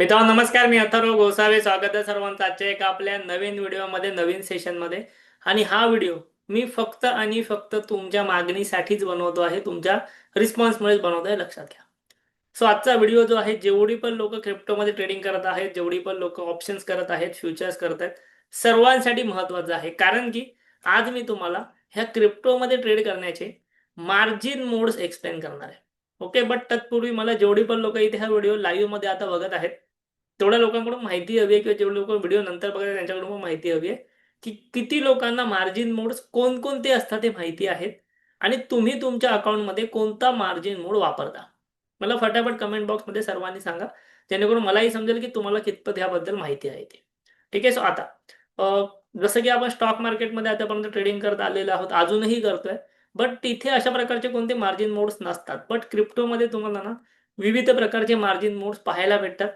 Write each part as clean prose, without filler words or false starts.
मित्रांनो नमस्कार. मी अथर्व गोसावे. स्वागत आहे सर्वांचं आजच्या एका आपल्या नवीन व्हिडिओमध्ये, नवीन सेशनमध्ये. आणि हा व्हिडिओ मी फक्त आणि फक्त तुमच्या मागणीसाठीच बनवतो आहे, तुमच्या रिस्पॉन्समुळेच बनवतो आहे, लक्षात घ्या. सो आजचा व्हिडिओ जो आहे, जेवढी पण लोक क्रिप्टोमध्ये ट्रेडिंग करत आहेत, जेवढी पण लोक ऑप्शन्स करत आहेत, फ्युचर्स करत आहेत, सर्वांसाठी महत्त्वाचं आहे. कारण की आज मी तुम्हाला ह्या क्रिप्टोमध्ये ट्रेड करण्याचे मार्जिन मोड्स एक्सप्लेन करणार आहे. ओके, बट तत्पूर्वी मला जेवढी पण लोक इथे हा व्हिडिओ लाईव्ह मध्ये आता बघत आहेत, तेवढ्या लोकांकडून माहिती हवी आहे, किंवा जेवढे लोक व्हिडिओ नंतर बघत आहेत त्यांच्याकडून पण माहिती हवी आहे की किती लोकांना मार्जिन मोड्स कोणकोणते असतात हे माहिती आहेत, आणि तुम्ही तुमच्या अकाउंटमध्ये कोणता मार्जिन मोड वापरता. मला फटाफट कमेंट बॉक्समध्ये सर्वांनी सांगा, जेणेकरून मलाही समजेल की तुम्हाला कितपत ह्याबद्दल माहिती आहे ते. ठीक आहे. सो आता जसं की आपण स्टॉक मार्केटमध्ये आतापर्यंत ट्रेडिंग करत आलेलो आहोत, अजूनही करतोय, बट तिथे अशा प्रकारचे कोणते मार्जिन मोड्स नसतात. बट क्रिप्टोमध्ये तुम्हाला ना विविध प्रकारचे मार्जिन मोड्स पाहायला भेटतात.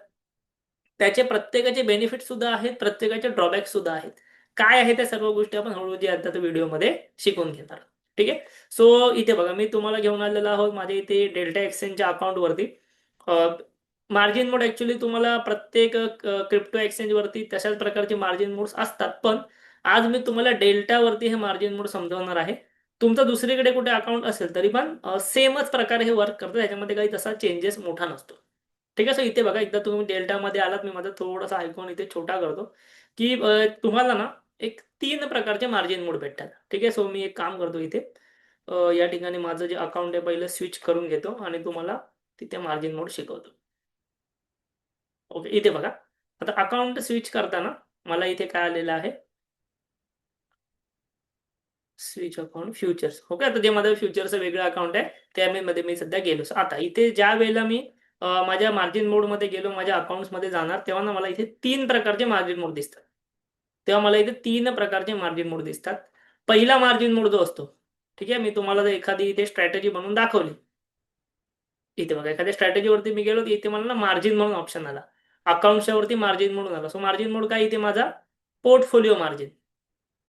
त्याचे प्रत्येकाचे बेनिफिट सुद्धा आहेत, प्रत्येकाचे ड्रॉबॅक सुद्धा आहेत. काय आहे त्या सर्व गोष्टी आपण हळूहळू आता व्हिडिओमध्ये शिकून घेणार. ठीक आहे. सो इथे बघा, मी तुम्हाला घेऊन आलेलो आहोत माझ्या इथे डेल्टा एक्सचेंजच्या अकाउंटवरती. मार्जिन मोड ऍक्च्युली तुम्हाला प्रत्येक क्रिप्टो एक्सचेंज वरती तशाच प्रकारचे मार्जिन मोड्स असतात, पण आज मी तुम्हाला डेल्टावरती हे मार्जिन मोड समजवणार आहे. तुमचं दुसरीकडे कुठे अकाउंट असेल तरी पण सेमच प्रकारे हे वर्क करतं, त्याच्यामध्ये काही तसा चेंजेस मोठा नसतो. ठीक आहे. सो इथे बघा, एकदा तुम्ही डेल्टामध्ये आलात, मी माझा थोडासा आयकॉन इथे छोटा करतो की तुम्हाला ना एक 3 प्रकारचे मार्जिन मोड भेटतात. ठीक आहे. सो मी एक काम करतो इथे, या ठिकाणी माझं जे अकाउंट आहे पहिलं स्विच करून घेतो आणि तुम्हाला तिथे मार्जिन मोड शिकवतो. ओके, इथे बघा, आता अकाउंट स्विच करताना मला इथे काय आलेलं आहे, स्विच अकाउंट फ्युचर्स. ओके, आता जे माझं फ्युचरचं वेगळं अकाउंट आहे त्यामध्ये मी सध्या गेलो. आता इथे ज्या वेळेला मी माझ्या मार्जिन मोडमध्ये गेलो, माझ्या अकाउंट्समध्ये जाणार, तेव्हा ना मला इथे 3 प्रकारचे मार्जिन मोड दिसतात. तेव्हा मला इथे 3 प्रकारचे मार्जिन मोड दिसतात. पहिला मार्जिन मोड जो असतो, ठीक आहे, मी तुम्हाला जर एखादी इथे स्ट्रॅटेजी बनवून दाखवली, इथे बघा, एखाद्या स्ट्रॅटेजीवरती मी गेलो, इथे मला ना मार्जिन म्हणून ऑप्शन आला, अकाउंटच्या वरती मार्जिन म्हणून आला. सो मार्जिन मोड काय, इथे माझा पोर्टफोलिओ मार्जिन.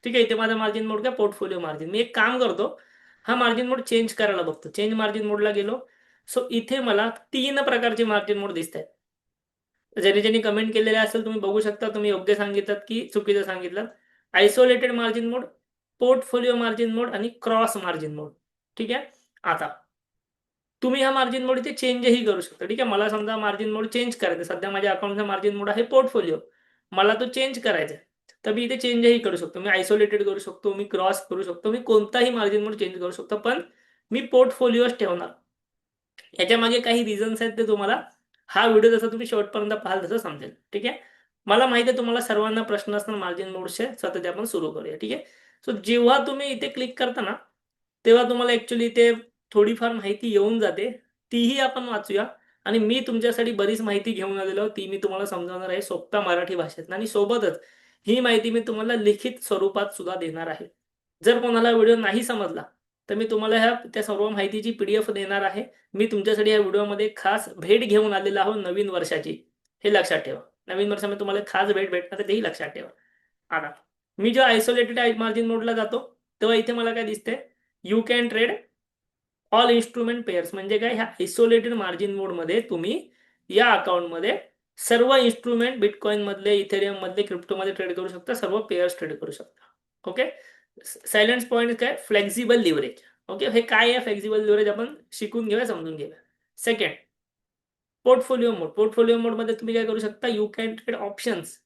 ठीक आहे, इथे माझा मार्जिन मोड काय, पोर्टफोलिओ मार्जिन. मी एक काम करतो, हा मार्जिन मोड चेंज करायला बघतो. चेंज मार्जिन मोडला गेलो. सो इथे मला 3 प्रकारचे मार्जिन मोड दिसत आहेत. ज्यांनी ज्यांनी कमेंट केलेले असेल तुम्ही बघू शकता, तुम्ही योग्य सांगितलं की चुकीचं सांगितलं. आयसोलेटेड मार्जिन मोड, पोर्टफोलिओ मार्जिन मोड आणि क्रॉस मार्जिन मोड. ठीक आहे. आता तुम्ही हा मार्जिन मोड इथे चेंजही करू शकता. ठीक आहे, मला समजा मार्जिन मोड चेंज करायचं, सध्या माझ्या अकाउंटचा मार्जिन मोड आहे पोर्टफोलिओ, मला तो चेंज करायचा आहे, तर मी इथे चेंजही करू शकतो. मी आयसोलेटेड करू शकतो, मी क्रॉस करू शकतो, मी कोणताही मार्जिन मोड चेंज करू शकतो, पण मी पोर्टफोलिओच ठेवणार. याच्या मागे काही रिझन्स आहेत, ते तुम्हाला हा व्हिडिओ जसं तुम्ही शेवटपर्यंत पाहाल तसं समजेल. ठीक आहे. मला माहिती आहे तुम्हाला सर्वांना प्रश्न असणार मार्जिन मोडचे, स्वतः ते आपण सुरू करूया. ठीक आहे. सो जेव्हा तुम्ही इथे क्लिक करता ना, तेव्हा तुम्हाला ऍक्च्युली ते थोडीफार माहिती येऊन जाते, तीही आपण वाचूया. आणि मी तुमच्यासाठी बरीच माहिती घेऊन आलेलो, ती मी तुम्हाला समजावणार आहे सोप्या मराठी भाषेत, आणि सोबतच ही माहिती मी तुम्हाला लिखित स्वरूपात सुद्धा देणार आहे. जर कोणाला व्हिडिओ नाही समजला, तर मी तुम्हाला ह्या त्या सर्व माहितीची PDF देणार आहे. मी तुमच्यासाठी या व्हिडिओमध्ये खास भेट घेऊन आलेला आहोत नवीन वर्षाची, हे लक्षात ठेवा. नवीन वर्षामध्ये तुम्हाला खास भेट भेटणार आहे, तेही लक्षात ठेवा. आता मी जेव्हा आयसोलेटेड मार्जिन मोडला जातो, तेव्हा इथे मला काय दिसतंय, you can trade all instrument pairs. म्हणजे काय, ह्या आयसोलेटेड मार्जिन मोडमध्ये तुम्ही या अकाउंटमध्ये सर्व इन्स्ट्रुमेंट, बिटकॉइन मधले, इथेरियम मधले, क्रिप्टोमध्ये ट्रेड करू शकता, सर्व पेअर्स ट्रेड करू शकता. ओके. सायलेन्स पॉईंट काय, फ्लेक्झिबल लिव्हरेज. ओके, हे काय आहे फ्लेक्झिबल लिव्हरेज, आपण शिकून घेऊया, समजून घेऊया. Second, portfolio mode. Portfolio mode मध्ये तुम्ही काय करू शकता, you can trade options.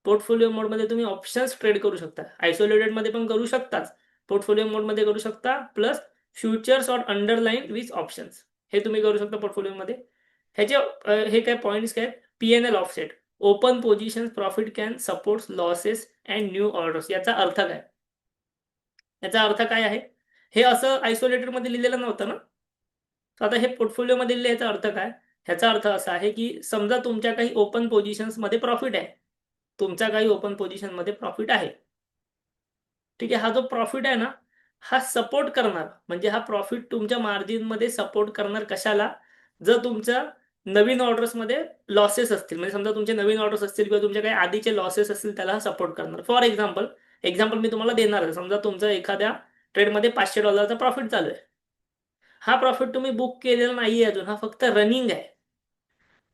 Portfolio mode मध्ये तुम्ही ऑप्शन्स ट्रेड करू शकता. आयसोलेटेड मध्ये पण करू शकताच, पोर्टफोलिओ मोड मध्ये करू शकता, प्लस फ्युचर्स और अंडरलाईन विथ ऑप्शन्स, हे तुम्ही करू शकता पोर्टफोलिओ मध्ये. ह्याचे हे काय पॉईंट्स काय, PNL offset, open position profit can support losses and new orders. याचा अर्थ काय, याचा अर्थ काय आहे, हे असं आयसोलेटेड मध्ये लिहिलेलं नव्हतं ना. तर आता हे पोर्टफोलिओ मध्ये लिहिलं, याचा अर्थ काय, ह्याचा अर्थ असा आहे की समजा तुमच्या काही ओपन पोझिशन्स मध्ये प्रॉफिट आहे, तुमचा काही ओपन पोझिशन मध्ये प्रॉफिट आहे. ठीक आहे, हा जो प्रॉफिट आहे ना, हा सपोर्ट करणार, म्हणजे हा प्रॉफिट तुमच्या मार्जिन मध्ये सपोर्ट करणार कशाला, जर तुमच्या नवीन ऑर्डर्स मध्ये लॉसेस असतील, म्हणजे समजा तुमचे नवीन ऑर्डर्स असतील किंवा तुमचे काही आधीचे लॉसेस असतील, त्याला सपोर्ट करणार. फॉर एक्झाम्पल, मी तुम्हाला देणार आहे, समजा तुमचा एखाद्या ट्रेडमध्ये $500 प्रॉफिट चालू आहे. हा प्रॉफिट तुम्ही बुक केलेला नाहीये अजून, हा फक्त रनिंग आहे.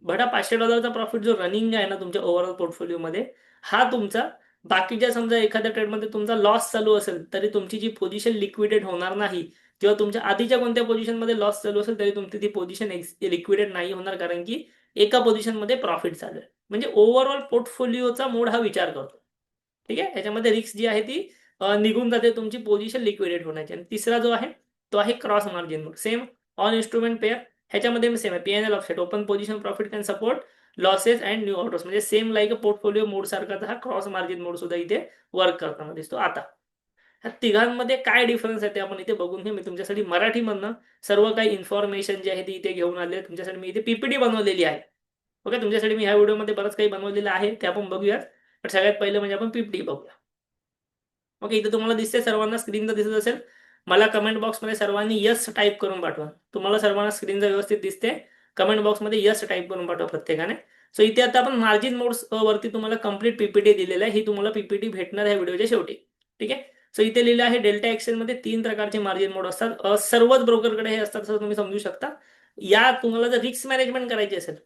बट हा $500 प्रॉफिट जो रनिंग आहे ना तुमच्या ओव्हरऑल पोर्टफोलिओमध्ये, हा तुमचा बाकीच्या समजा एखाद्या ट्रेडमध्ये तुमचा लॉस चालू असेल तरी तुमची जी पोझिशन लिक्विडेट होणार नाही, किंवा तुमच्या आधीच्या कोणत्या पोझिशनमध्ये लॉस चालू असेल तरी तुमची ती पोझिशन लिक्विडेट नाही होणार, कारण की एका पोझिशनमध्ये प्रॉफिट चालू आहे. म्हणजे ओव्हरऑल पोर्टफोलिओचा मोड हा विचार करतो. ठीक आहे, याच्यामध्ये रिस्क जी आहे ती निघून जाते तुमची पोझिशन लिक्विडेट होण्याची. आणि तिसरा जो आहे तो आहे cross margin mode. Same on instrument pair, ह्याच्यामध्ये सेम आहे. PNL offset, open position profit can support losses and new orders. म्हणजे सेम लाईक अ पोर्टफोलिओ मोड सारखाच हा क्रॉस मार्जिन मोड सुद्धा इथे वर्क करताना दिसतो. आता ह्या तिघांमध्ये काय डिफरन्स आहे ते आपण इथे बघून घेऊ. मी तुमच्यासाठी मराठीमधनं सर्व काही इन्फॉर्मेशन जी आहे ती इथे घेऊन आले. तुमच्यासाठी मी इथे पीपीटी बनवलेली आहे. ओके, तुमच्यासाठी मी ह्या व्हिडिओमध्ये बरंच काही बनवलेलं आहे, ते आपण बघूयात. पण सगळ्यात पहिले म्हणजे आपण पीपीटी बघूया. ओके, इथे तुम्हाला दिसते सर्वांना, स्क्रीन तर दिसत असेल. मला कमेंट बॉक्समध्ये सर्वांनी यस टाईप करून पाठवा. तुम्हाला सर्वांना स्क्रीन जर व्यवस्थित दिसते, कमेंट बॉक्समध्ये यस टाईप करून पाठवा प्रत्येकाने. सो इथे आता आपण मार्जिन मोड्स वरती तुम्हाला कंप्लीट पीपीटी दिलेलं आहे. ही तुम्हाला पीपीटी भेटणार आहे व्हिडिओच्या शेवटी. ठीक आहे. सो इथे लिहिलं आहे डेल्टा एक्सेलमध्ये 3 प्रकारचे मार्जिन मोड असतात. सर्वच ब्रोकरकडे हे असतात असं तुम्ही समजू शकता. या तुम्हाला जर रिस्क मॅनेजमेंट करायची असेल,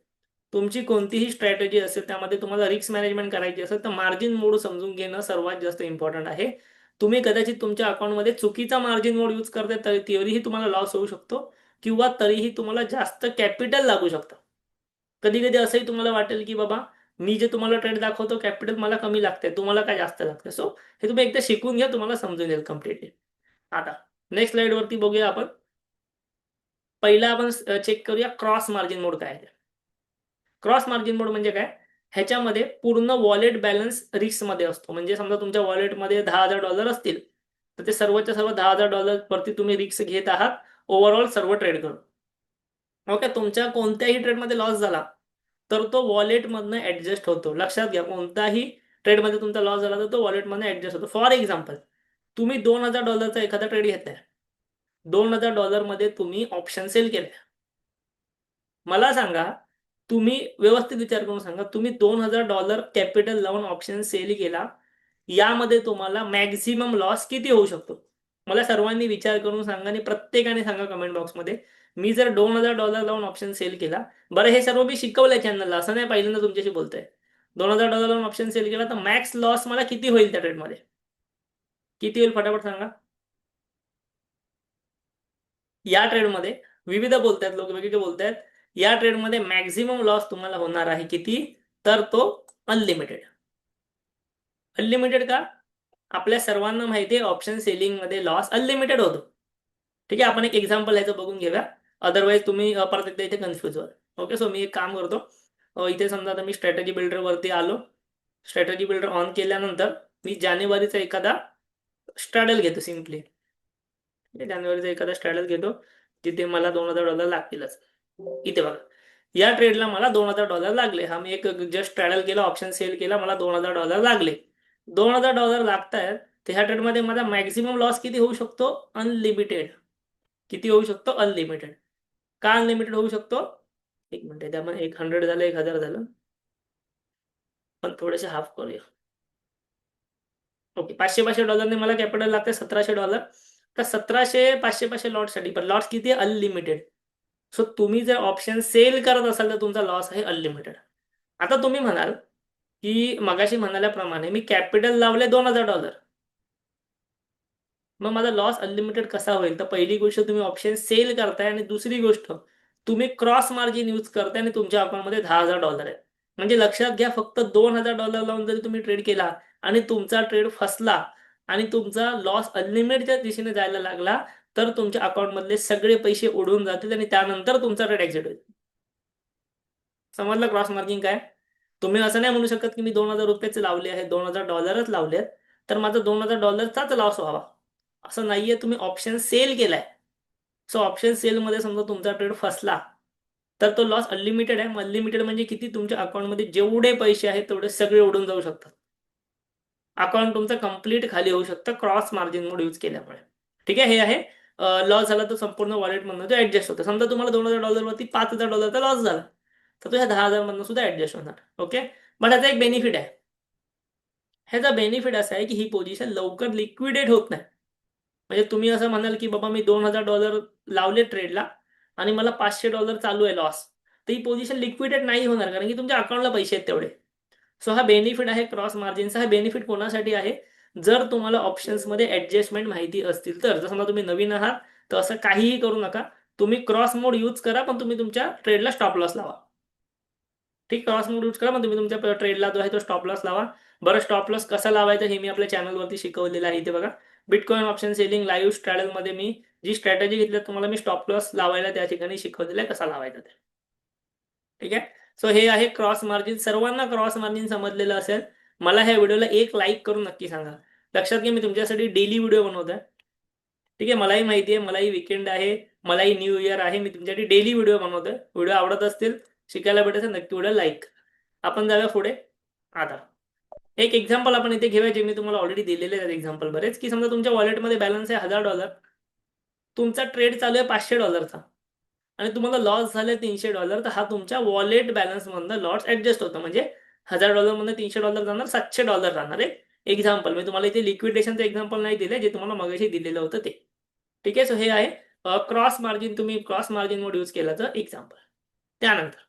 तुमची कोणतीही स्ट्रॅटेजी असेल त्यामध्ये तुम्हाला रिस्क मॅनेजमेंट करायची असेल, तर मार्जिन मोड समजून घेणं सर्वात जास्त इम्पॉर्टंट आहे. तुम्ही कदाचित तुमच्या अकाउंटमध्ये चुकीचा मार्जिन मोड यूज करताय तरीही तुम्हाला लॉस होऊ शकतो, किंवा तरीही तुम्हाला जास्त कॅपिटल लागू शकतं. कधी कधी असंही तुम्हाला वाटेल की बाबा मी जे तुम्हाला ट्रेड दाखवतो कॅपिटल मला कमी लागतंय, तुम्हाला काय जास्त लागतंय. सो हे तुम्ही एकदा शिकून घ्या, तुम्हाला समजून येईल कम्प्लिटली. आता नेक्स्ट स्लाइड वरती बघूया आपण. पहिला आपण चेक करूया क्रॉस मार्जिन मोड काय आहे. क्रॉस मार्जिन मोड म्हणजे काय? ह्याच्यामध्ये पूर्ण वॉलेट बॅलन्स रिस्क मध्ये असतो. म्हणजे समजा तुमच्या वॉलेटमध्ये $10,000 असतील, तर ते सर्वच्या सर्व $10,000 वरती तुम्ही रिस्क घेत आहात ओव्हरऑल सर्व ट्रेड करून. ओके, तुमच्या कोणत्याही ट्रेडमध्ये लॉस झाला तर तो वॉलेटमधनं ऍडजस्ट होतो. लक्षात घ्या, कोणताही ट्रेडमध्ये तुमचा लॉस झाला तर तो वॉलेटमधनं ऍडजस्ट होतो. फॉर एक्झाम्पल, तुम्ही $2,000चा एखादा ट्रेड घेतलाय, $2,000 मध्ये तुम्ही ऑप्शन सेल केलाय. मला सांगा, तुम्ही व्यवस्थित विचार करून सांगा, तुम्ही $2,000 कॅपिटल लावून ऑप्शन सेल केला, यामध्ये तुम्हाला मॅक्झिमम लॉस किती होऊ शकतो? मला सर्वांनी विचार करून सांगा आणि प्रत्येकाने सांगा कमेंट बॉक्समध्ये. मी जर $2,000 लावून ऑप्शन सेल केला, बरं हे सर्व मी शिकवलंय चॅनलला, असं नाही पहिल्यांदा तुमच्याशी बोलतोय. $2,000 लावून ऑप्शन सेल केला तर मॅक्स लॉस मला किती होईल त्या ट्रेडमध्ये? किती होईल फटाफट सांगा. या ट्रेडमध्ये विविध बोलतायत लोक, वेगवेगळे बोलतायत. या ट्रेडमध्ये मॅक्झिमम लॉस तुम्हाला होणार आहे किती? तर तो अनलिमिटेड. अनलिमिटेड का? आपल्या सर्वांना माहिती आहे ऑप्शन सेलिंग मध्ये लॉस अनलिमिटेड होतो. ठीक आहे, आपण एक एक्झाम्पल ह्याचं बघून घेऊया. अदरवाईज तुम्ही परत एकदा इथे कन्फ्युज व्हाल. ओके, सो मी एक काम करतो. इथे समजा आता मी स्ट्रॅटेजी बिल्डर वरती आलो. स्ट्रॅटेजी बिल्डर ऑन केल्यानंतर मी जानेवारीचा एखादा स्ट्रॅडल घेतो सिम्पली. जानेवारीचा एखादा स्ट्रॅडल घेतो जिथे मला $2,000 लागतीलच. इथे बघा, या ट्रेडला मला $2,000 लागले. हा मी एक जस्ट ट्रॅडल केला, ऑप्शन सेल केला, मला $2,000 लागले. $2,000 लागतायत, तर ह्या ट्रेडमध्ये माझा मॅक्झिमम लॉस किती होऊ शकतो? अनलिमिटेड. किती होऊ शकतो? अनलिमिटेड. का अनलिमिटेड होऊ शकतो? एक मिनिट, त्यामध्ये 100 झालं, 1,000 झालं, पण थोडेसे हाफ करूया. ओके, $500 मला कॅपिटल लागते $1,700. तर 1700 500 लॉटसाठी, पण लॉट्स किती आहे? अनलिमिटेड. सो तुम्ही जर ऑप्शन सेल करत असाल तर तुमचा लॉस आहे अनलिमिटेड. आता तुम्ही म्हणाल की मगाशी म्हणाल्याप्रमाणे मी कॅपिटल लावले $2,000, मग माझा लॉस अनलिमिटेड कसा होईल? तर पहिली गोष्ट, तुम्ही ऑप्शन सेल करताय, आणि दुसरी गोष्ट तुम्ही क्रॉस मार्जिन यूज करताय आणि तुमच्या अकाउंटमध्ये $10,000 आहे. म्हणजे लक्षात घ्या, फक्त $2,000 लावून जरी तुम्ही ट्रेड केला आणि तुमचा ट्रेड फसला आणि तुमचा लॉस अनलिमिटेडच्या दिशेने जायला लागला, तर तुमच्या अकाउंटमधले सगळे पैसे उडून जातील आणि त्यानंतर तुमचा ट्रेड एक्झिट होईल. समजलं क्रॉस मार्जिन काय? तुम्ही असं नाही म्हणू शकत की मी $2,000 लावले आहेत, $2,000 लावले आहेत, तर माझा $2,000चाच लॉस व्हावा, असं नाहीये. तुम्ही ऑप्शन सेल केलाय. सो ऑप्शन सेलमध्ये समजा तुमचा ट्रेड फसला तर तो लॉस अनलिमिटेड आहे. अनलिमिटेड म्हणजे किती? तुमच्या अकाउंटमध्ये जेवढे पैसे आहेत तेवढे सगळे उडून जाऊ शकतात. अकाउंट तुमचं कंप्लीट खाली होऊ शकतं क्रॉस मार्जिन मोड यूज केल्यामुळे. ठीक आहे, हे आहे लॉस झाला तर संपूर्ण वॉलेटमधून तो ऍडजस्ट होतं. समजा तुम्हाला $2,000 वरती $5,000 लॉस झाला, तर तो ह्या 10,000 मधून सुद्धा ऍडजस्ट होणार. ओके, पण ह्याचा एक बेनिफिट आहे. ह्याचा बेनिफिट असा आहे की ही पोझिशन लवकर लिक्विडेट होत नाही. म्हणजे तुम्ही असं म्हणाल की बाबा मी $2,000 लावले ट्रेडला आणि मला $500 चालू आहे लॉस, तर ही पोझिशन लिक्विडेट नाही होणार, कारण की तुमच्या अकाउंटला पैसे आहेत तेवढे. सो हा बेनिफिट आहे क्रॉस मार्जिनचा. हा बेनिफिट कोणासाठी आहे, जर तुम्हाला ऑप्शन्समध्ये ऍडजस्टमेंट माहिती असतील तर. जर समजा तुम्ही नवीन आहात तर असं काहीही करू नका, तुम्ही क्रॉस मोड यूज करा, पण तुम्ही तुमच्या ट्रेडला स्टॉप लॉस लावा. ठीक, क्रॉस मोड यूज करा, पण तुम्ही तुमच्या ट्रेडला जो आहे तो स्टॉप लॉस लावा. बरं, स्टॉप लॉस कसा लावायचा हे मी आपल्या चॅनलवरती शिकवलेलं आहे. इथे बघा, bitcoin option selling live Stradale मध्ये मी जी स्ट्रॅटेजी घेतली तुम्हाला मी स्टॉप लॉस लावायला त्या ठिकाणी शिकवलेलं आहे, कसा लावायचा ते. ठीक आहे. सो हे आहे क्रॉस मार्जिन. सर्वांना क्रॉस मार्जिन समजलेलं असेल. मला ह्या व्हिडिओला एक लाईक करून नक्की सांगा. लक्षात घ्या, मी तुमच्यासाठी डेली व्हिडिओ बनवतोय. ठीक आहे, मलाही माहिती आहे, मलाही विकेंड आहे, मलाही न्यू इयर आहे, मी तुमच्यासाठी डेली व्हिडिओ बनवतोय. व्हिडिओ आवडत असतील, शिकायला भेटत असेल, नक्की व्हिडिओ लाईक. आपण जाऊया पुढे. आता एक एक्झाम्पल आपण इथे घेऊया, जे मी तुम्हाला ऑलरेडी दिलेले आहेत एक्झाम्पल बरेच. की समजा तुमच्या वॉलेटमध्ये बॅलन्स आहे $1000, तुमचा ट्रेड चालू आहे $500 आणि तुम्हाला लॉस झाले $300, तर हा तुमच्या वॉलेट बॅलन्स मधनं लॉस ऍडजस्ट होतं. म्हणजे $1000 मधनं $300 जाणार, $700 राहणार आहे. एक्झाम्पल मी तुम्हाला इथे लिक्विडेशनचं एक्झाम्पल नाही दिले, जे तुम्हाला मगाशी दिलेलं होतं ते. ठीक आहे. सो हे आहे क्रॉस मार्जिन. तुम्ही क्रॉस मार्जिन मोड यूज केल्याचं एक्झाम्पल. त्यानंतर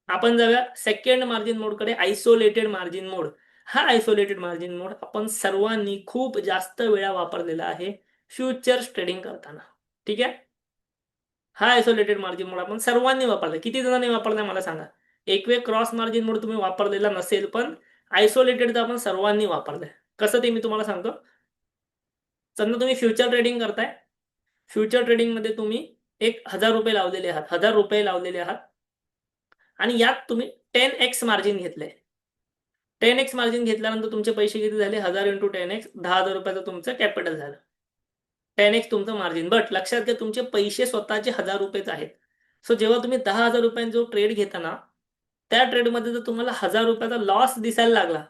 आपण जाऊया सेकंड मार्जिन मोडकडे, आयसोलेटेड मार्जिन मोड. हा आयसोलेटेड मार्जिन मोड आपण सर्वांनी खूप जास्त वेळा वापरलेला आहे फ्युचर्स ट्रेडिंग करताना. ठीक आहे. हा आयसोलेटेड मार्जिन मोड आपण सर्वांनी वापरलाय. किती जणांनी वापरलाय मला सांगा. एक वेळ क्रॉस मार्जिन मोड तुम्ही वापरलेला नसेल, पण आयसोलेटेड तर आपण सर्वांनी वापरलाय. कसं ते मी तुम्हाला सांगतो. समजा तुम्ही फ्युचर ट्रेडिंग करताय. फ्युचर ट्रेडिंग मध्ये तुम्ही एक ₹1000 लावलेले आहात, ₹1000 लावलेले आहात, आणि यात तुम्ही 10x मार्जिन घेतलंय. 10x मार्जिन घेतल्यानंतर तुमचे पैसे किती झाले, 1000 × 10x, ₹10,000 तुमचं कॅपिटल झालं. 10x तुमचं मार्जिन. बट लक्षात घ्या, तुमचे पैसे स्वतःचे ₹1000 आहेत. सो जेव्हा तुम्ही ₹10,000 जो ट्रेड घेता ना, त्या ट्रेडमध्ये जर तुम्हाला ₹1000 लॉस दिसायला लागला,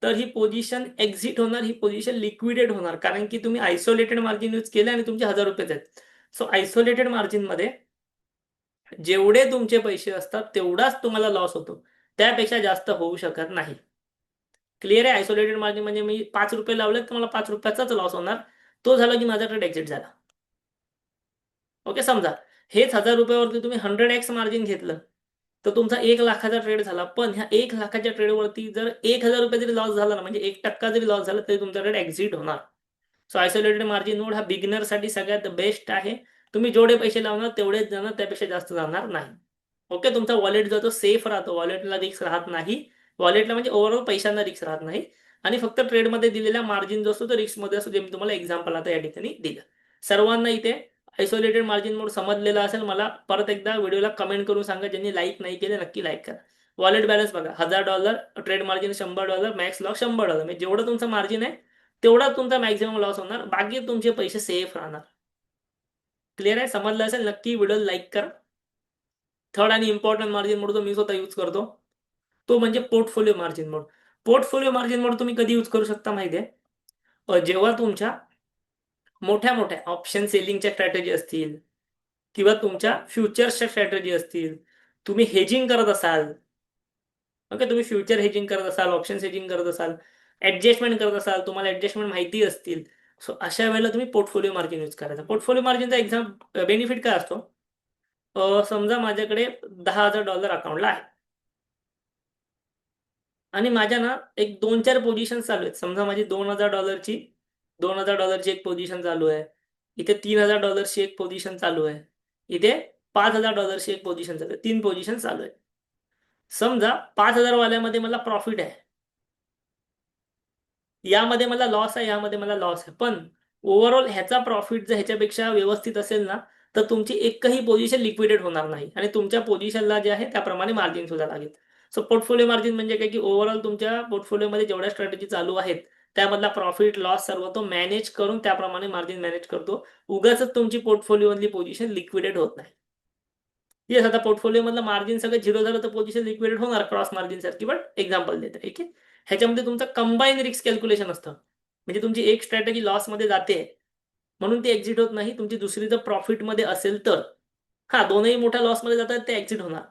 तर ही पोझिशन एक्झिट होणार, ही पोझिशन लिक्विडेट होणार, कारण की तुम्ही आयसोलेटेड मार्जिन यूज केले आणि तुमचे ₹1000 आहेत. सो आयसोलेटेड मार्जिन मध्ये जेवढे तुमचे पैसे असतात तेवढाच तुम्हाला लॉस होतो, त्यापेक्षा जास्त होऊ शकत नाही. क्लिअर आहे. आयसोलेटेड मार्जिन म्हणजे मी ₹5 लावले तर मला ₹5चाच लॉस होणार. तो झाला की माझा ट्रेड एक्झिट झाला. ओके. समजा हेच ₹1000 वरती तुम्ही 100x मार्जिन घेतलं, तर तुमचा 1,00,000चा ट्रेड झाला. पण ह्या 1,00,000च्या ट्रेडवरती जर ₹1000 जरी लॉस झाला ना, म्हणजे 1% जरी लॉस झाला, तरी तुमचा ट्रेड एक्झिट होणार. सो आयसोलेटेड मार्जिन मोड हा बिगिनरसाठी सगळ्यात बेस्ट आहे. तुम्ही जेवढे पैसे लावणार तेवढेच जाणार, त्यापेक्षा जास्त जाणार नाही. ओके. तुमचा वॉलेट जो तो सेफ राहतो, वॉलेटला रिस्क राहत नाही. वॉलेटला म्हणजे ओव्हरऑल पैशांना रिस्क राहत नाही, आणि फक्त ट्रेडमध्ये दिलेला मार्जिन जो असतो तो रिस्कमध्ये असतो, जे मी तुम्हाला एक्झाम्पल आता या ठिकाणी दिलं. सर्वांना इथे आयसोलेटेड मार्जिन मोड समजलेला असेल. मला परत एकदा व्हिडिओला कमेंट करून सांगा. ज्यांनी लाईक नाही केले नक्की लाईक करा. वॉलेट बॅलन्स बघा, $1000, ट्रेड मार्जिन $100, मॅक्स लॉस $100. म्हणजे जेवढं तुमचं मार्जिन आहे तेवढा तुमचा मॅक्झिमम लॉस होणार, बाकी तुमचे पैसे सेफ राहणार. क्लिअर आहे. समजलं असेल. नक्की व्हिडिओ लाईक करा. थर्ड आणि इम्पॉर्टंट मार्जिन मोड जो मी स्वतः यूज करतो, तो म्हणजे पोर्टफोलिओ मार्जिन मोड. पोर्टफोलिओ मार्जिन मोड तुम्ही कधी यूज करू शकता माहिती आहे, जेव्हा तुमच्या मोठ्या मोठ्या ऑप्शन सेलिंगच्या स्ट्रॅटेजी असतील, किंवा तुमच्या फ्युचर्सच्या स्ट्रॅटेजी असतील, तुम्ही हेजिंग करत असाल. ओके. तुम्ही फ्युचर हेजिंग करत असाल, ऑप्शन हेजिंग करत असाल, ऍडजस्टमेंट करत असाल, तुम्हाला ऍडजस्टमेंट माहिती असतील, सो अशा वेळेला तुम्ही पोर्टफोलिओ मार्जिन यूज करायचा. पोर्टफोलिओ मार्जिनचा बेनिफिट काय असतो, समजा माझ्याकडे $10,000 अकाउंटला आहे, आणि माझ्या ना एक 2-4 पोझिशन चालू आहेत. समजा माझी $2,000ची एक पोझिशन चालू आहे. इथे $3,000ची एक पोझिशन चालू आहे. इथे $5,000ची एक पोझिशन चालू आहे. 3 पोझिशन चालू आहेत. समजा 5,000 वाल्यामध्ये मला प्रॉफिट आहे. यामध्ये मला लॉस आहे, यामध्ये मला लॉस आहे. पण ओव्हरऑल ह्याचा प्रॉफिट जर ह्याच्यापेक्षा व्यवस्थित असेल ना, तर तुमची एकही पोझिशन लिक्विडेट होणार नाही, आणि तुमच्या पोझिशनला जे आहे त्याप्रमाणे मार्जिन सुद्धा लागेल. सो पोर्टफोलिओ मार्जिन म्हणजे काय, की ओव्हरऑल तुमच्या पोर्टफोलिओमध्ये जेवढ्या स्ट्रॅटेजी चालू आहेत त्यामधला प्रॉफिट लॉस सर्व तो मॅनेज करून त्याप्रमाणे मार्जिन मॅनेज करतो. उगाचच तुमची पोर्टफोलिओमधली पोझिशन लिक्विडेट होत नाही. येस, आता पोर्टफोलिओमधलं मार्जिन सगळं झिरो झालं तर पोझिशन लिक्विडेट होणार क्रॉस मार्जिन सारखी. बट एक्झाम्पल देतो. ठीक आहे. ह्याच्यामध्ये तुमचं कंबाईन रिस्क कॅल्क्युलेशन असतं. म्हणजे तुमची एक स्ट्रॅटेजी लॉसमध्ये जाते म्हणून ती एक्झिट होत नाही. तुमची दुसरी जर प्रॉफिटमध्ये असेल तर, दोनही मोठ्या लॉसमध्ये जातात, ते एक्झिट होणार.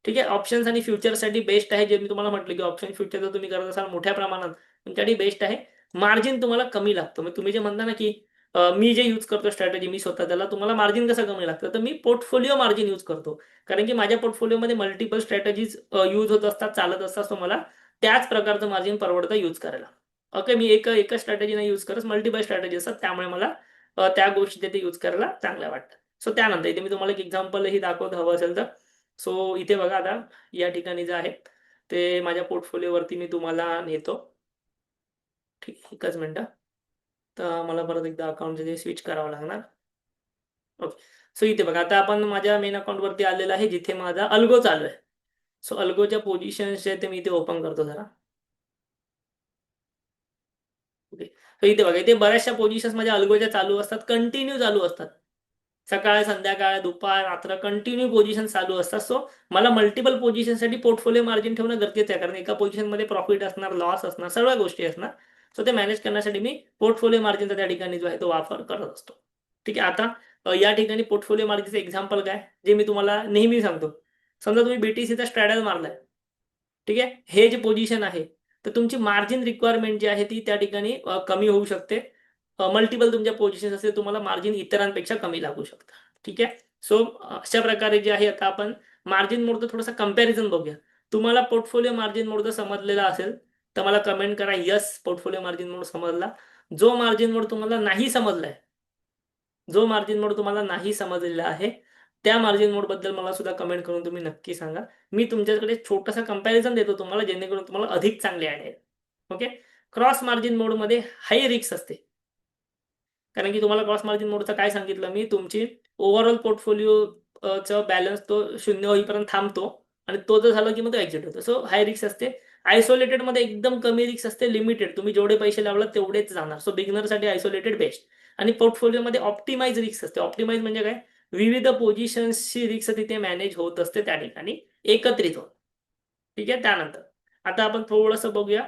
ठीक आहे. ऑप्शन्स आणि फ्युचरसाठी बेस्ट आहे. जे मी तुम्हाला म्हटलं, की ऑप्शन फ्युचर जर तुम्ही करत असाल मोठ्या प्रमाणात, तुमच्यासाठी बेस्ट आहे. मार्जिन तुम्हाला कमी लागतं. मग तुम्ही जे म्हणता ना, की मी जे यूज करतो स्ट्रॅटेजी मी स्वतः, त्याला तुम्हाला मार्जिन कसं कमी लागतं तर मी पोर्टफोलिओ मार्जिन यूज करतो. कारण की माझ्या पोर्टफोलिओमध्ये मल्टिपल स्ट्रॅटेजीज यूज होत असतात, चालत असतात. सो मला त्याच प्रकारचं मार्जिन परवडतं यूज करायला. ओके, मी एका स्ट्रॅटेजी नाही यूज करत, मल्टिपल स्ट्रॅटेजी असतात, त्यामुळे मला त्या गोष्टी तिथे यूज करायला चांगल्या वाटतात. सो त्यानंतर इथे मी तुम्हाला एक एक्झाम्पलही दाखवतो हवं असेल तर. सो इथे बघा आता या ठिकाणी जे आहे ते माझ्या पोर्टफोलिओवरती मी तुम्हाला नेतो. ठीक आहे, एकच मिनटं. तर मला परत एकदा अकाउंट स्विच करावं लागणार. ओके. सो इथे बघा आता आपण माझ्या मेन अकाउंटवरती आलेलं आहे, जिथे माझा अल्गो चालू आहे. सो अल्गोच्या पोझिशन्स जे ते मी इथे ओपन करतो जरा. ओके. तर इथे बघा, इथे बऱ्याचशा पोझिशन्स माझ्या अल्गोच्या चालू असतात, कंटिन्यू चालू असतात. सकाळ, संध्याकाळ, दुपार, रात्र कंटिन्यू पोझिशन चालू असतात. सो मला मल्टिपल पोझिशनसाठी पोर्टफोलिओ मार्जिन ठेवणं गरजेचं आहे, कारण एका पोझिशनमध्ये प्रॉफिट असणार, लॉस असणार, सगळ्या गोष्टी असणार. सो ते मॅनेज करण्यासाठी मी पोर्टफोलिओ मार्जिनचा त्या ठिकाणी जो आहे तो वापर करत असतो. ठीक आहे. आता या ठिकाणी पोर्टफोलिओ मार्जिनचं एक्झाम्पल काय, जे मी तुम्हाला नेहमी सांगतो. समजा तुम्ही बीटीसीचा स्ट्रॅडल मारलाय, ठीक आहे, हे जे पोझिशन आहे, तर तुमची मार्जिन रिक्वायरमेंट जी आहे ती त्या ठिकाणी कमी होऊ शकते. मल्टिपल तुमच्या पोझिशन असेल, तुम्हाला मार्जिन इतरांपेक्षा कमी लागू शकतं. ठीक आहे. सो अशा प्रकारे जे आहे, आता आपण मार्जिन मोडचं थोडंसं कंपॅरिझन बघूया. तुम्हाला पोर्टफोलिओ मार्जिन मोड जर समजलेला असेल तर मला कमेंट करा, यस पोर्टफोलिओ मार्जिन मोड समजला. जो मार्जिन मोड तुम्हाला नाही समजलाय, जो मार्जिन मोड तुम्हाला नाही समजलेला आहे, त्या मार्जिन मोड बद्दल मला सुद्धा कमेंट करून तुम्ही नक्की सांगा. मी तुमच्याकडे छोटासा कंपॅरिझन देतो तुम्हाला, जेणेकरून तुम्हाला अधिक चांगले आयडिया येईल. ओके. क्रॉस मार्जिन मोडमध्ये हाय रिस्क असते. कारण की तुम्हाला क्रॉस मार्जिन मोडचं काय सांगितलं मी, तुमची ओव्हरऑल पोर्टफोलिओ चा बॅलन्स तो 0 होईपर्यंत थांबतो आणि तो जर झाला की मग तो एक्झिट होतो. सो हाय रिस्क असते. आयसोलेटेडमध्ये एकदम कमी रिस्क असते, लिमिटेड. तुम्ही जेवढे पैसे लावलात तेवढेच जाणार. सो बिगिनरसाठी आयसोलेटेड बेस्ट. आणि पोर्टफोलिओमध्ये ऑप्टिमाइज रिस्क असते. ऑप्टिमाइज म्हणजे काय, विविध पोझिशन्सची रिस्क तिथे मॅनेज होत असते त्या ठिकाणी एकत्रित होत. ठीक आहे. त्यानंतर आता आपण थोडंसं बघूया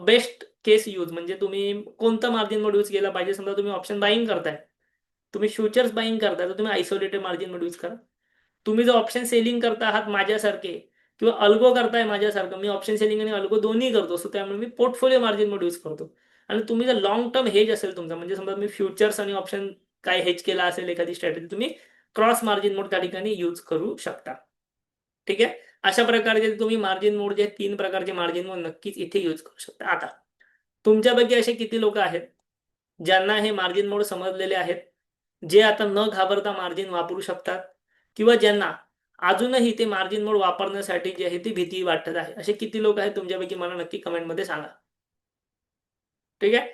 बेस्ट केस यूज, म्हणजे तुम्ही कोणतं मार्जिन मोड यूज केला पाहिजे. समजा तुम्ही ऑप्शन बाईंग करताय, तुम्ही फ्युचर्स बाईंग करताय, तर तुम्ही आयसोलेटेड मार्जिन मोड यूज करा. तुम्ही जर ऑप्शन सेलिंग करता आहात माझ्यासारखे, किंवा अल्गो करताय माझ्यासारखं, मी ऑप्शन सेलिंग आणि अल्गो दोन्ही करतो. सो त्यामुळे मी पोर्टफोलिओ मार्जिन मोड यूज करतो. आणि तुम्ही जर लॉंग टर्म हेज असेल तुमचा, म्हणजे समजा मी फ्युचर्स आणि ऑप्शन काय हेज केला असेल एखादी स्ट्रॅटेजी, तुम्ही क्रॉस मार्जिन मोड त्या ठिकाणी यूज करू शकता. ठीक आहे. अशा प्रकारचे तुम्ही मार्जिन मोड जे 3 प्रकारचे मार्जिन मोड नक्कीच इथे यूज करू शकता. आता तुमच्यापैकी असे किती लोक आहेत ज्यांना हे मार्जिन मोड समजलेले आहेत, जे आता न घाबरता मार्जिन वापरू शकतात, किंवा ज्यांना अजूनही ते मार्जिन मोड वापरण्यासाठी जी आहे ती भीती वाटत आहे, असे किती लोक आहेत तुमच्यापैकी मला नक्की कमेंटमध्ये सांगा. ठीक आहे.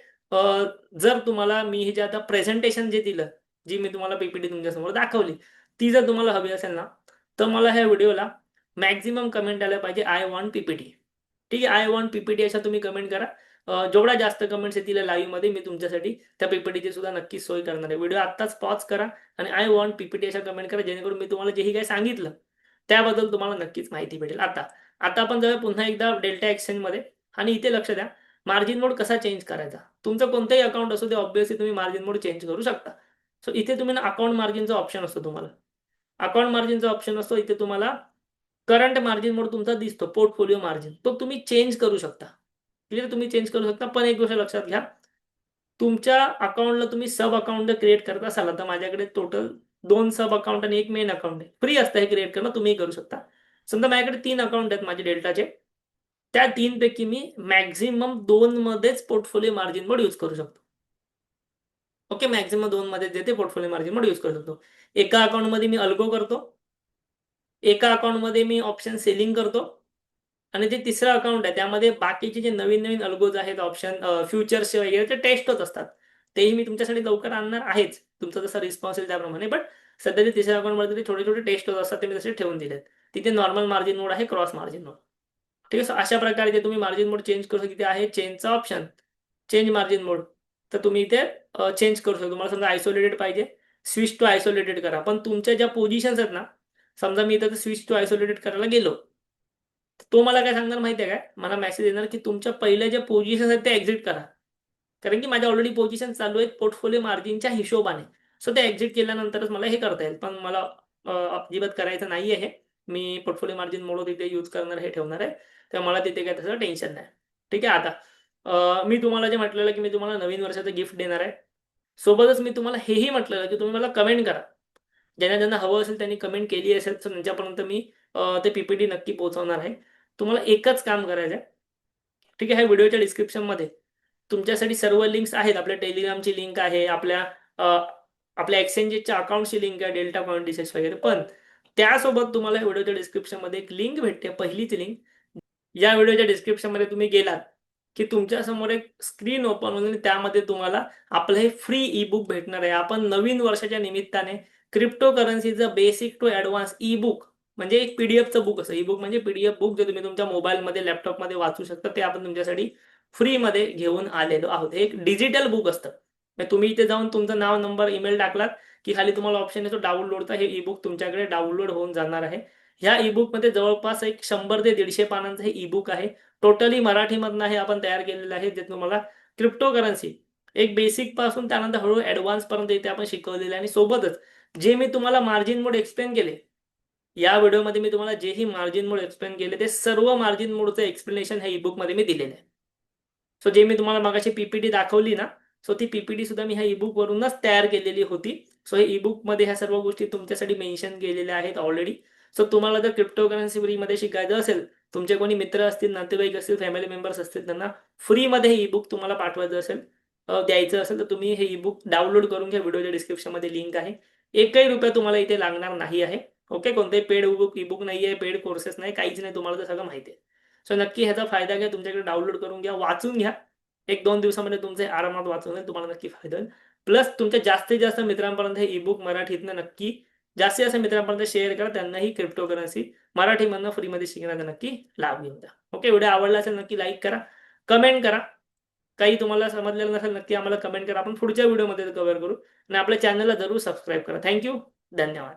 जर तुम्हाला मी हे जे आता प्रेझेंटेशन जे दिलं, जी मी तुम्हाला पीपीटी तुमच्यासमोर दाखवली, ती जर तुम्हाला हवी असेल ना, तर मला ह्या व्हिडिओला मॅक्झिमम कमेंट आल्या पाहिजे, आय वॉन्ट पीपीटी. ठीक आहे. आय वॉन्ट पीपीटी अशा तुम्ही कमेंट करा. जेवढ्या जास्त कमेंट्स येतील लाईव्हमध्ये, मी तुमच्यासाठी त्या पीपीटीची सुद्धा नक्कीच सोय करणार आहे. व्हिडिओ आत्ताच पॉज करा आणि आय वॉन्ट पीपीटी अशा कमेंट करा, जेणेकरून मी तुम्हाला जेही काही सांगितलं त्याबद्दल तुम्हाला नक्कीच माहिती भेटेल. आता आता आपण जाऊया पुन्हा एकदा डेल्टा एक्सचेंजमध्ये. आणि इथे लक्ष द्या, मार्जिन मोड कसा चेंज करायचा. तुमचं कोणतंही अकाउंट असू दे, ऑब्व्हियसली तुम्ही मार्जिन मोड चेंज करू शकता. सो इथे तुम्ही ना अकाउंट मार्जिनचा ऑप्शन असतो तुम्हाला. अकाउंट मार्जिनचा ऑप्शन असतो, इथे तुम्हाला करंट मार्जिन मोड तुमचा दिसतो, पोर्टफोलिओ मार्जिन, तो तुम्ही चेंज करू शकता. क्लिअर, तुम्ही चेंज करू शकता. पण एक गोष्ट लक्षात घ्या, तुमच्या अकाउंटला तुम्ही सब अकाउंट जर क्रिएट करत असाल, तर माझ्याकडे टोटल 2 सब अकाउंट आणि 1 मेन अकाउंट आहे. फ्री असतं हे क्रिएट करणं, तुम्ही करू शकता. समजा माझ्याकडे 3 अकाउंट आहेत माझे डेल्टाचे, त्या 3 पैकी मी मॅक्झिमम 2 मध्येच पोर्टफोलिओ मार्जिन मोड यूज करू शकतो. ओके, मॅक्झिमम 2 मध्ये जे ते पोर्टफोलिओ मार्जिन मोड यूज करू शकतो. एका अकाउंटमध्ये मी अल्गो करतो, एका अकाउंटमध्ये मी ऑप्शन सेलिंग करतो, आणि जे तिसरं अकाउंट आहे त्यामध्ये बाकीचे जे नवीन-नवीन अल्गोज आहेत, ऑप्शन फ्युचर्सचे वगैरे ते टेस्ट होत असतात. तेही मी तुमच्यासाठी लवकर आणणार आहेच. तुमचा जसा रिस्पॉन्स येईल त्याप्रमाणे. बट सध्या ते तिसऱ्या अकाउंटमध्ये ते छोटे-छोटे टेस्ट होत असतात, ते मी तसे ठेवून दिलेत. तिथे नॉर्मल मार्जिन मोड आहे, क्रॉस मार्जिन मोड. ठीक आहे. सो अशा प्रकारे ते तुम्ही मार्जिन मोड चेंज करू शकता. इथे आहे चेंजचा ऑप्शन, चेंज मार्जिन मोड. तर तुम्ही इथे चेंज करू शकता. तुम्हाला समजा आयसोलेटेड पाहिजे, स्विच टू आयसोलेटेड करा. पण तुमच्या ज्या पोझिशन्स आहेत ना, समजा मी इथं स्विच टू आयसोलेटेड करायला गेलो, तो मला काय सांगणार माहिती आहे काय, मला मेसेज येणार की तुमच्या पहिल्या ज्या पोझिशन आहेत त्या एक्झिट करा. कारण की माझ्या ऑलरेडी पोझिशन चालू आहेत पोर्टफोलिओ मार्जिनच्या हिशोबाने. सो ते एक्झिट केल्यानंतरच मला हे करता येईल. पण मला अजिबात करायचं नाही आहे. मी पोर्टफोलिओ मार्जिन मोड तिथे यूज करणार, हे ठेवणार आहे. तर मला तिथे काही तसं टेन्शन नाही. ठीक आहे. आता मी तुम्हाला जे म्हटलेलं की मी तुम्हाला नवीन वर्षाचं गिफ्ट देणार आहे. सोबतच मी तुम्हाला हेही म्हटलेलं की तुम्ही मला कमेंट करा. ज्यांना ज्यांना हवं असेल त्यांनी कमेंट केली असेल तर त्यांच्यापर्यंत मी ते पीपीटी नक्की पोहोचवणार आहे. तुम्हाला एकच काम करायचं आहे. ठीक आहे, ह्या व्हिडिओच्या डिस्क्रिप्शनमध्ये तुमच्यासाठी सर्व लिंक्स आहेत. आपल्या टेलिग्रामची लिंक आहे, आपल्या एक्सचेंजेसच्या अकाउंटची लिंक आहे, डेल्टा कॉइन डिसेस वगैरे. पण त्यासोबत तुम्हाला व्हिडिओच्या डिस्क्रिप्शनमध्ये एक लिंक भेटते, पहिलीच लिंक. या व्हिडिओच्या डिस्क्रिप्शनमध्ये तुम्ही गेलात की तुमच्या समोर एक स्क्रीन ओपन होईल आणि त्यामध्ये तुम्हाला आपलं हे फ्री ई बुक भेटणार आहे. आपण नवीन वर्षाच्या निमित्ताने क्रिप्टो करन्सीचं basic to advance e book, म्हणजे एक पीडीएफचं बुक असं. ई बुक म्हणजे पीडीएफ बुक जे तुम्ही तुमच्या मोबाईलमध्ये लॅपटॉपमध्ये वाचू शकता, ते आपण तुमच्यासाठी फ्रीमध्ये घेऊन आलेलो आहोत. हे एक डिजिटल बुक असतं. तुम्ही इथे जाऊन तुमचं नाव, नंबर, ईमेल टाकलात की खाली तुम्हाला ऑप्शन येतो डाउनलोडचा. हे ई बुक तुमच्याकडे डाउनलोड होऊन जाणार आहे. ह्या ई बुकमध्ये जवळपास एक 100 ते 150 पानांचं हे ई बुक आहे. टोटली मराठीमधनं हे आपण तयार केलेलं आहे, जे तुम्हाला क्रिप्टो करन्सी एक बेसिक पासून त्यानंतर हळूहळू ॲडव्हान्स पर्यंत इथे आपण शिकवलेलं आहे. आणि सोबतच जे मी तुम्हाला मार्जिन मोड एक्सप्लेन केले, या व्हिडिओमध्ये मी तुम्हाला जेही मार्जिन मोड एक्सप्लेन केले, ते सर्व मार्जिन मोडचं एक्सप्लेनेशन ह्या ई बुकमध्ये मी दिलेलं आहे. सो जे मी तुम्हाला मगाशी पीपीटी दाखवली ना, सो ती पीपीटी सुद्धा मी ह्या ई बुक वरूनच तयार केलेली होती. सो हे ई बुक मध्ये ह्या सर्व गोष्टी तुमच्यासाठी मेन्शन केलेल्या आहेत ऑलरेडी. सो तुम्हाला जर क्रिप्टो करन्सी फ्रीमध्ये शिकायचं असेल, तुमचे कोणी मित्र असतील, नातेवाईक असतील, फॅमिली मेंबर्स असतील, त्यांना फ्रीमध्ये हे ई बुक तुम्हाला पाठवायचं असेल, द्यायचं असेल, तर तुम्ही हे ई बुक डाउनलोड करून घ्या. व्हिडिओच्या डिस्क्रिप्शनमध्ये लिंक आहे. एकही रुपया तुम्हाला इथे लागणार नाही आहे. ओके, कोणतेही पेड ई बुक नाही आहे, पेड कोर्सेस नाही, काहीच नाही. तुम्हाला तर सगळं माहिती आहे. सो नक्की ह्याचा फायदा घ्या. तुमच्याकडे डाउनलोड करून घ्या, वाचून घ्या. 1-2 दिवसामध्ये तुमचे आरामात वाचून होईल. तुम्हाला नक्की फायदा होईल. प्लस तुमच्या जास्तीत जास्त मित्रांपर्यंत हे ई बुक मराठीतनं नक्की जास्तीत जास्त मित्रांपर्यंत शेअर करा. त्यांनाही क्रिप्टो करन्सी मराठीमधनं फ्रीमध्ये शिकण्याचा नक्की लाभ घेऊन द्या. ओके, व्हिडिओ आवडला असेल नक्की लाईक करा, कमेंट करा. काही तुम्हाला समजलेलं नसेल नक्की आम्हाला कमेंट करा. आपण पुढच्या व्हिडिओमध्ये कव्हर करू. आणि आपल्या चॅनलला जरूर सबस्क्राईब करा. Thank you. धन्यवाद.